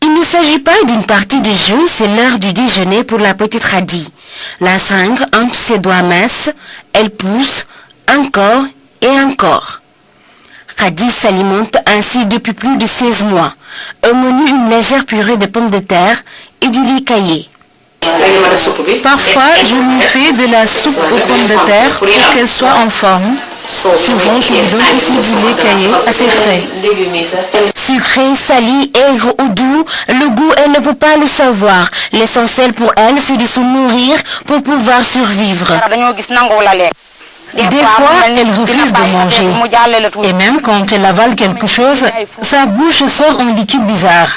Il ne s'agit pas d'une partie de jeu, c'est l'heure du déjeuner pour la petite Khady. La seringue entre ses doigts minces, elle pousse encore et encore. Khady s'alimente ainsi depuis plus de 16 mois. Au menu, une légère purée de pommes de terre et du lait caillé. Parfois, je lui fais de la soupe aux pommes de terre pour qu'elle soit en forme. Souvent, je lui donne aussi du lait caillé assez frais. Sucré, salé, aigre ou doux, le goût, elle ne peut pas le savoir. L'essentiel pour elle, c'est de se nourrir pour pouvoir survivre. Des fois, elle refuse de manger. Et même quand elle avale quelque chose, sa bouche sort un liquide bizarre.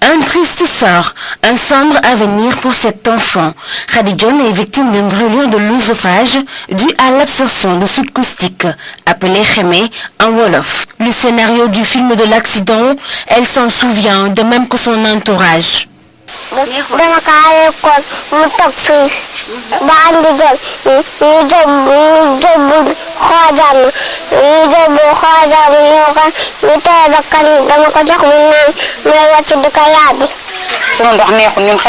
Un triste sort, un sombre avenir pour cet enfant. Khady Dione est victime d'une brûlure de l'œsophage due à l'absorption de soude caustique, appelée xémé en wolof. Le scénario du film de l'accident, elle s'en souvient, de même que son entourage.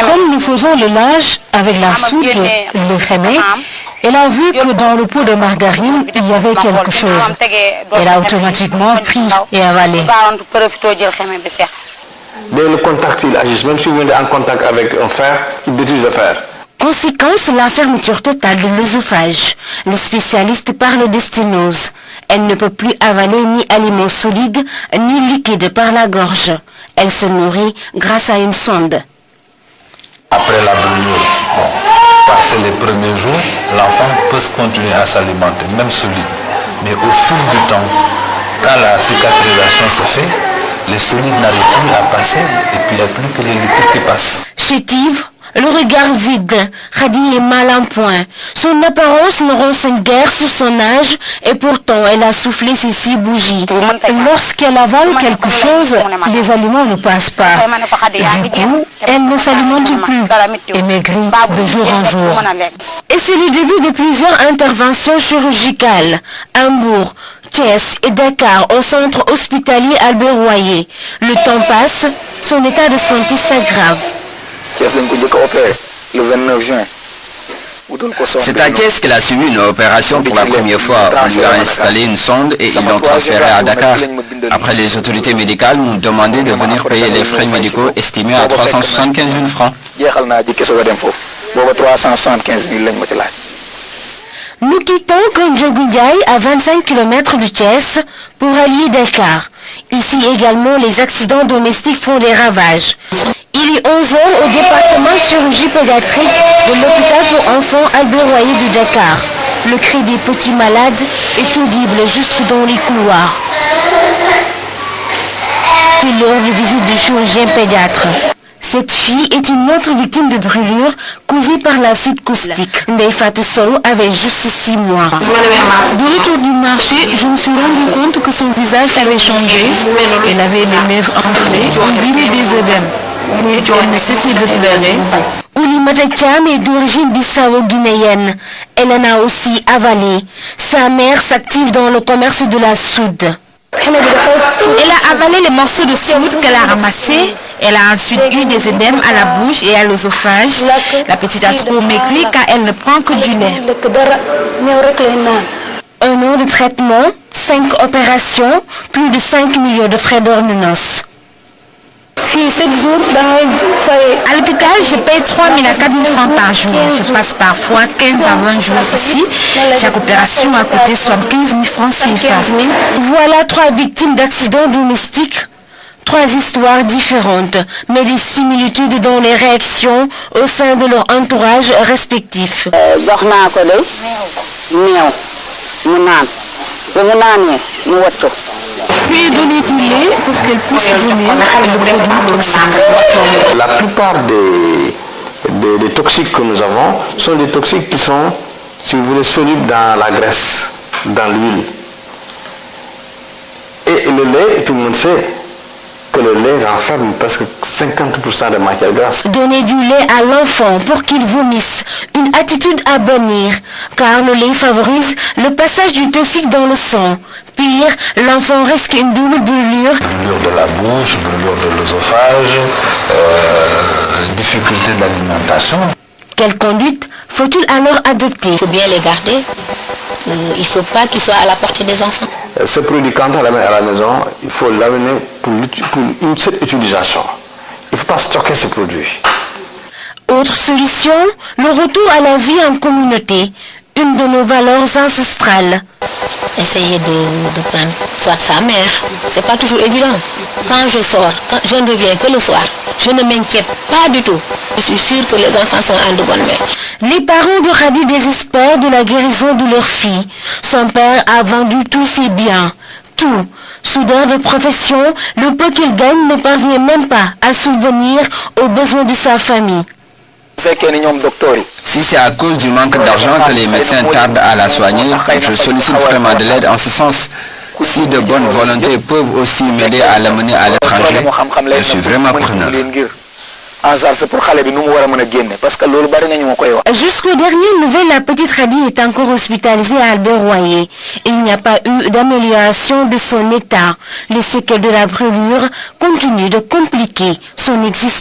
Comme nous faisons le linge avec la soude, le xémé, elle a vu que dans le pot de margarine, il y avait quelque chose. Elle a automatiquement pris et avalé. Dès le contact, il agit. Même si vous êtes en contact avec un fer, il détruit le fer. Conséquence, la fermeture totale de l'œsophage. Les spécialistes parlent de sténose. Elle ne peut plus avaler ni aliments solides ni liquides par la gorge. Elle se nourrit grâce à une sonde. Après la brûlure, passer les premiers jours, l'enfant peut continuer à s'alimenter, même solide. Mais au fil du temps, quand la cicatrisation se fait, les solides n'arrivent plus à passer et puis il n'y a plus que les liquides qui passent. Chétive, le regard vide, Khady est mal en point. Son apparence ne renseigne guère sur son âge et pourtant elle a soufflé ses 6 bougies. Lorsqu'elle avale quelque chose, les aliments ne passent pas. Du coup, elle ne s'alimente plus et maigrit de jour en jour. Et c'est le début de plusieurs interventions chirurgicales. Hambourg, Thiès et Dakar au centre hospitalier Albert Royer. Le temps passe, son état de santé s'aggrave. Le 29 juin. C'est à Thiès qu'elle a suivi une opération pour la première fois. On lui a installé une sonde et ils l'ont transférée à Dakar. Après, les autorités médicales nous demandaient de venir payer les frais médicaux estimés à 375 000 francs. Nous quittons Kandjogundiaï à 25 km de Thiès pour allier Dakar. Ici également, les accidents domestiques font des ravages. Il est 11 heures au département chirurgie pédiatrique de l'hôpital pour enfants Albert Royer de Dakar. Le cri des petits malades est audible jusque dans les couloirs. C'est l'heure de visite du chirurgien pédiatre. Cette fille est une autre victime de brûlure causée par la soude caustique. Ndeye Fatou Sow avait juste 6 mois. De retour du marché, je me suis rendu compte que son visage avait changé. Elle avait les lèvres enflées, on dirait des œdèmes. Mais elle ne cessait de pleurer. Oulimata Thiam est d'origine bissau-guinéenne. Elle en a aussi avalé. Sa mère s'active dans le commerce de la soude. Elle a avalé les morceaux de soude qu'elle a ramassés. Elle a ensuite eu des édèmes à la bouche et à l'œsophage. La petite a trop maigri car elle ne prend que du lait. 1 an de traitement, 5 opérations, plus de 5 millions de frais d'ordonnance. À l'hôpital, je paye 3 000 à 4 000 francs par jour. Je passe parfois 15 à 20 jours ici. Chaque opération a coûté 75 000 francs CFA. Voilà 3 victimes d'accidents domestiques. 3 histoires différentes, mais des similitudes dans les réactions au sein de leur entourage respectif. Puis donner du lait pour qu'elle puisse vomir le produit toxique. La plupart des toxiques que nous avons sont des toxiques qui sont, si vous voulez, solubles dans la graisse, dans l'huile. Et le lait, tout le monde sait que le lait renferme presque 50% de matière grasse. Donner du lait à l'enfant pour qu'il vomisse, une attitude à bannir, car le lait favorise le passage du toxique dans le sang. Pire, l'enfant risque une double brûlure. Brûlure de la bouche, brûlure de l'œsophage, difficulté d'alimentation. Quelle conduite faut-il alors adopter? Il faut bien les garder. Il ne faut pas qu'ils soient à la portée des enfants. Ce produit, quand on l'amène à la maison, il faut l'amener pour une seule utilisation. Il ne faut pas stocker ce produit. Autre solution, le retour à la vie en communauté, une de nos valeurs ancestrales. Essayer de prendre soit sa mère, c'est pas toujours évident. Quand je sors, je ne reviens que le soir, je ne m'inquiète pas du tout. Je suis sûre que les enfants sont en de bonnes mains. Les parents de Khady désespèrent de la guérison de leur fille. Son père a vendu tous ses biens, tout. Soudeur de profession, le peu qu'il gagne ne parvient même pas à subvenir aux besoins de sa famille. Si c'est à cause du manque d'argent que les médecins tardent à la soigner, je sollicite vraiment de l'aide en ce sens. Si de bonnes volontés peuvent aussi m'aider à l'amener à l'étranger, je suis vraiment preneur. Jusqu'aux dernières nouvelles, la petite Khady est encore hospitalisée à Albert Royer. Il n'y a pas eu d'amélioration de son état. Les séquelles de la brûlure continuent de compliquer son existence.